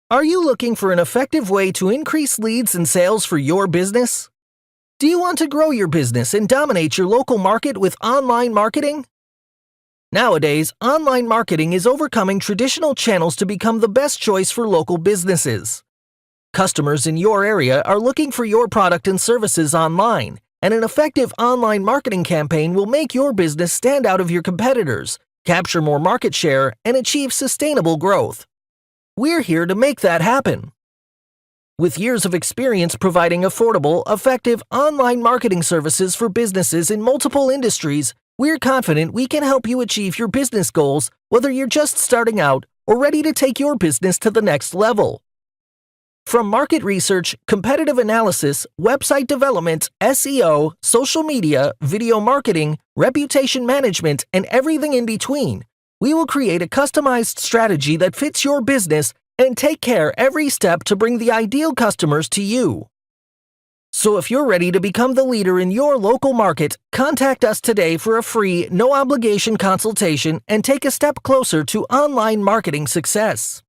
Are you looking for an effective way to increase leads and sales for your business? Do you want to grow your business and dominate your local market with online marketing? Nowadays, online marketing is overcoming traditional channels to become the best choice for local businesses. Customers in your area are looking for your product and services online, and an effective online marketing campaign will make your business stand out of your competitors, capture more market share, and achieve sustainable growth. We're here to make that happen. With years of experience providing affordable, effective online marketing services for businesses in multiple industries, we're confident we can help you achieve your business goals, whether you're just starting out or ready to take your business to the next level. From market research, competitive analysis, website development, SEO, social media, video marketing, reputation management, and everything in between, we will create a customized strategy that fits your business and take care every step to bring the ideal customers to you. So if you're ready to become the leader in your local market, contact us today for a free, no-obligation consultation and take a step closer to online marketing success.